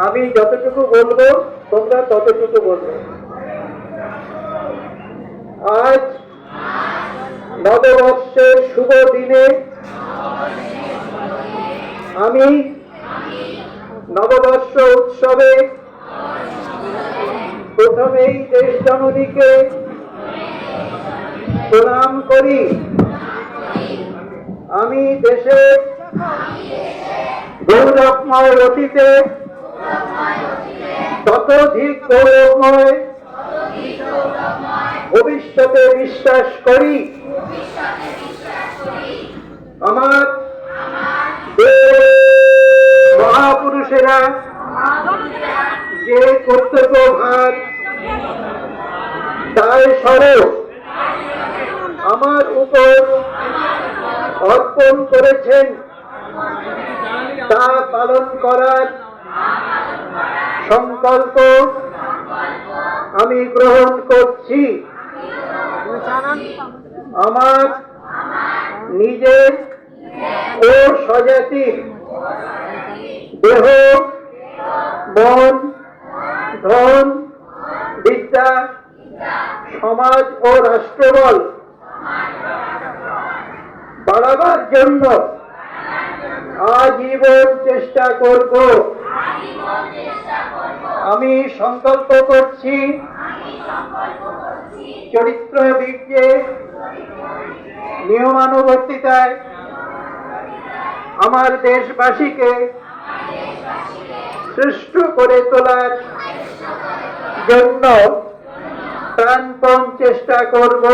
আমি যতটুকু বলবো তোমরা ততটুকু বলবে। আজ নববর্ষের শুভ দিনে আমি নববর্ষ উৎসবে প্রথমেই দেশ জননীকে প্রণাম করি। আমি দেশের গৌরবময় অতীতে ততোধিক গৌরবময় ভবিষ্যতে বিশ্বাস করি। আমার মহাপুরুষেরা যে কর্তব্য ভার দায় স্বরূপ আমার উপর অর্পণ করেছেন তা পালন করার সংকল্প আমি গ্রহণ করছি। আমার নিজের ও স্বজাতির দেহ, মন, ধন, বিদ্যা, সমাজ ও রাষ্ট্রবল বাড়াবার জন্য আজীবন চেষ্টা করব। আমি সংকল্প করছি চরিত্র বীর্যে, নিয়মানুবর্তিতায় আমার দেশবাসীকে শ্রেষ্ঠ করে তোলার জন্য প্রাণপণ চেষ্টা করব।